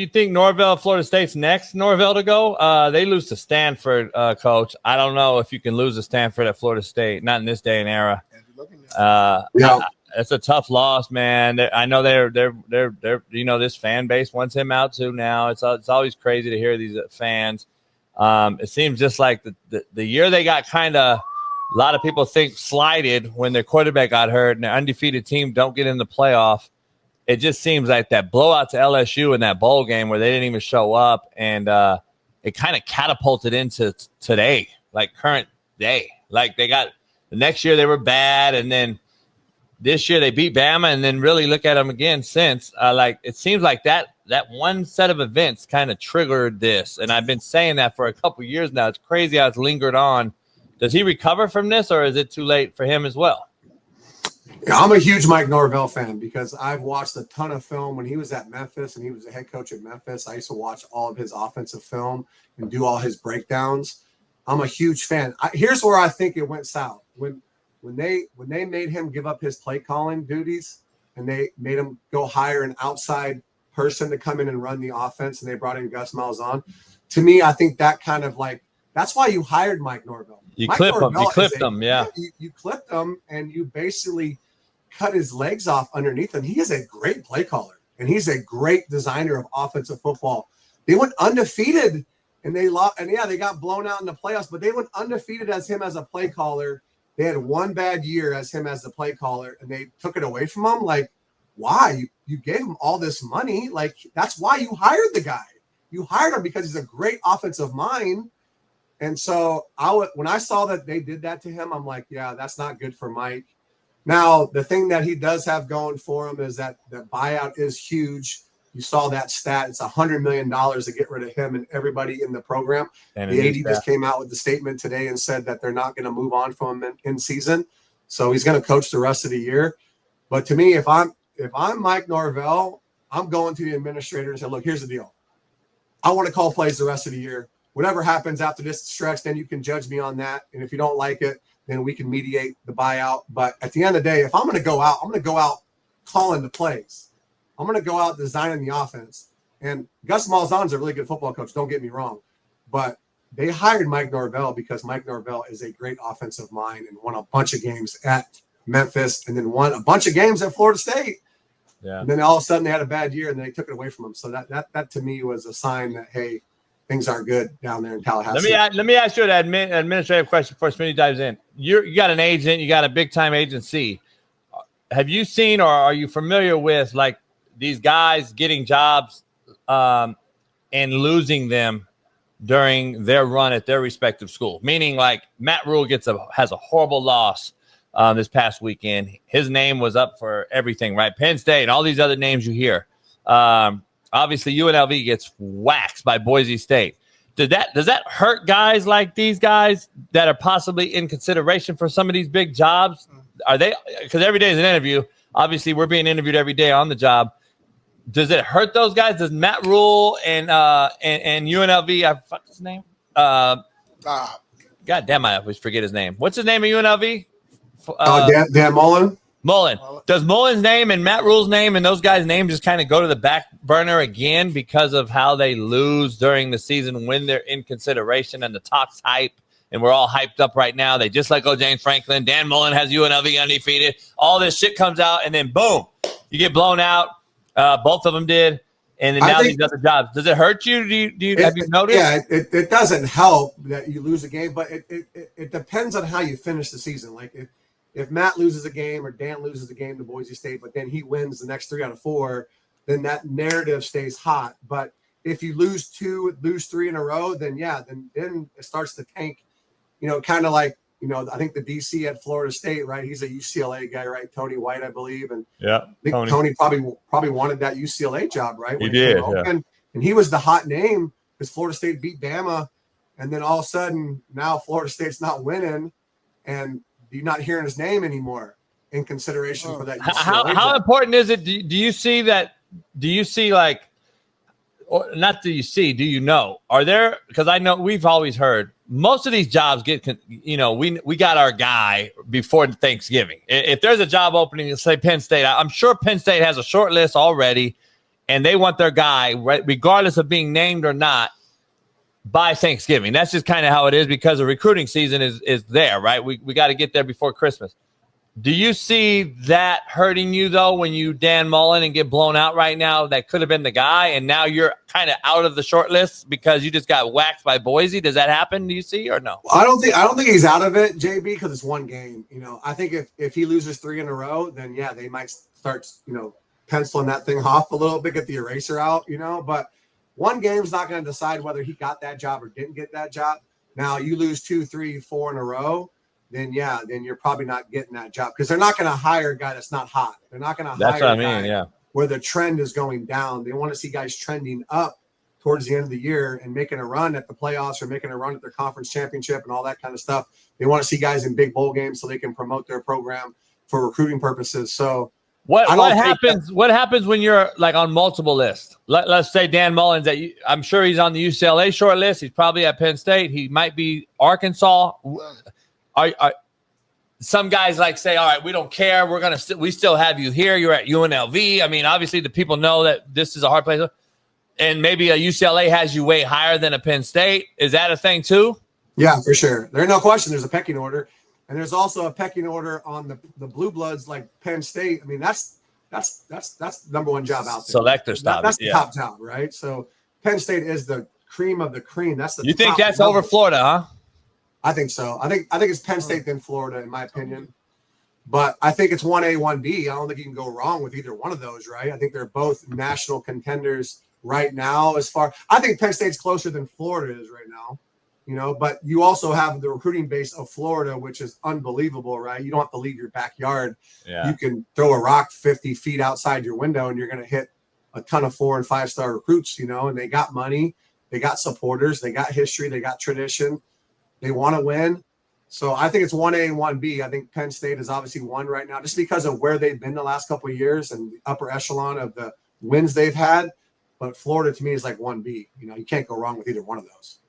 you think Norvell, Florida State's next Norvell to go? They lose to Stanford, Coach. I don't know if you can lose to Stanford at Florida State, not in this day and era. It's a tough loss, man. I know they're this fan base wants him out too now. It's always crazy to hear these fans. It seems just like the year they got kind of a lot of people think slighted when their quarterback got hurt and their undefeated team don't get in the playoff. It just seems like that blowout to LSU in that bowl game where they didn't even show up, and it kind of catapulted into today, like current day. Like they got the next year they were bad, and then this year they beat Bama, and then really look at them again since. Like it seems like that one set of events kind of triggered this, and I've been saying that for a couple of years now. It's crazy how it's lingered on. Does he recover from this, or is it too late for him as well? Yeah, I'm a huge Mike Norvell fan because I've watched a ton of film when he was at Memphis and he was the head coach at Memphis. I used to watch all of his offensive film and do all his breakdowns. I'm a huge fan. Here's where I think it went south. When they made him give up his play calling duties and they made him go hire an outside person to come in and run the offense, and they brought in Gus Malzahn. To me, I think that kind of like that's why you hired Mike Norvell. You clipped him, yeah. You clipped him, and you basically cut his legs off underneath him. He is a great play caller, and he's a great designer of offensive football. They went undefeated, and they lost. And yeah, they got blown out in the playoffs, but they went undefeated as him as a play caller. They had one bad year as him as the play caller, and they took it away from him. Like, why? You gave him all this money. Like, that's why you hired the guy. You hired him because he's a great offensive mind. And so when I saw that they did that to him, I'm like, yeah, that's not good for Mike. Now, the thing that he does have going for him is that the buyout is huge. You saw that stat. It's $100 million to get rid of him and everybody in the program. And the AD just came out with the statement today and said that they're not going to move on from him in season. So he's going to coach the rest of the year. But to me, if I'm Mike Norvell, I'm going to the administrator and say, look, here's the deal. I want to call plays the rest of the year. Whatever happens after this stretch, then you can judge me on that. And if you don't like it, then we can mediate the buyout. But at the end of the day, if I'm going to go out, I'm going to go out calling the plays. I'm going to go out designing the offense. And Gus Malzahn's a really good football coach, don't get me wrong. But they hired Mike Norvell because Mike Norvell is a great offensive mind and won a bunch of games at Memphis and then won a bunch of games at Florida State. Yeah. And then all of a sudden they had a bad year and they took it away from him. So that to me was a sign that, hey, things aren't good down there in Tallahassee. Let me ask you an administrative question before Smitty dives in. You got an agent, you got a big time agency. Have you seen or are you familiar with like these guys getting jobs and losing them during their run at their respective school? Meaning like Matt Rule has a horrible loss this past weekend. His name was up for everything, right? Penn State and all these other names you hear. Obviously, UNLV gets waxed by Boise State. Does that hurt guys like these guys that are possibly in consideration for some of these big jobs? Are they? Because every day is an interview. Obviously, we're being interviewed every day on the job. Does it hurt those guys? Does Matt Rule and UNLV? I fuck his name. God damn, I always forget his name. What's his name at UNLV? Dan Mullen. Mullen. Does Mullen's name and Matt Rule's name and those guys' names just kind of go to the back burner again because of how they lose during the season when they're in consideration and the talk's hype and we're all hyped up right now? They just let go James Franklin. Dan Mullen has UNLV undefeated. All this shit comes out and then boom, you get blown out. Both of them did. And then now these other jobs. Does it hurt you? Have you noticed? Yeah, it doesn't help that you lose a game, but it depends on how you finish the season. Like if Matt loses a game or Dan loses a game to Boise State, but then he wins the next 3 out of 4, then that narrative stays hot. But if you lose 3 in a row, then it starts to tank. Kind of like I think the DC at Florida State, right? He's a UCLA guy, right? Tony White, I believe, and yeah, I think Tony probably wanted that UCLA job, right? He did, yeah. And he was the hot name because Florida State beat Bama, and then all of a sudden now Florida State's not winning, and you're not hearing his name anymore in consideration for that. How important is it? Do you see that? Do you see like, or not? Do you see? Do you know? Are there? Because I know we've always heard most of these jobs get. We got our guy before Thanksgiving. If there's a job opening, say Penn State, I'm sure Penn State has a short list already, and they want their guy, right, regardless of being named or not, by Thanksgiving. That's just kind of how it is because the recruiting season is there, right? We got to get there before Christmas. Do you see that hurting you, though, when you Dan Mullen and get blown out right now? That could have been the guy, and now you're kind of out of the short list because you just got whacked by Boise. Does that happen, do you see, or no? I don't think he's out of it, JB, because it's one game. You know, I think if he loses 3 in a row, then, yeah, they might start, penciling that thing off a little bit, get the eraser out, But one game's not going to decide whether he got that job or didn't get that job. Now, you lose 2, 3, 4 in a row, then you're probably not getting that job because they're not going to hire a guy that's not hot. They're not going to hire a guy where the trend is going down. They want to see guys trending up towards the end of the year and making a run at the playoffs or making a run at their conference championship and all that kind of stuff. They want to see guys in big bowl games so they can promote their program for recruiting purposes. So what happens when you're like on multiple lists? Let's say Dan Mullen's I'm sure he's on the UCLA short list. He's probably at Penn State. He might be Arkansas. Are some guys like say, all right, we don't care. We still have you here. You're at UNLV. I mean, obviously the people know that this is a hard place. And maybe a UCLA has you way higher than a Penn State. Is that a thing too? Yeah, for sure. There's no question. There's a pecking order. And there's also a pecking order on the blue bloods like Penn State. I mean, that's the number one job out there. Selector stop. That's the top job, right? So Penn State is the cream of the cream. That's the You think that's level. Over Florida, huh? I think so. I think it's Penn State then Florida, in my opinion. But I think it's 1A, 1B. I don't think you can go wrong with either one of those, right? I think they're both national contenders right now. I think Penn State's closer than Florida is right now. But you also have the recruiting base of Florida, which is unbelievable, right? You don't have to leave your backyard. Yeah. You can throw a rock 50 feet outside your window and you're going to hit a ton of 4- and 5-star recruits, and they got money, they got supporters, they got history, they got tradition, they want to win. So I think it's 1A and 1B. I think Penn State is obviously 1 right now just because of where they've been the last couple of years and the upper echelon of the wins they've had. But Florida to me is like 1B. You can't go wrong with either one of those.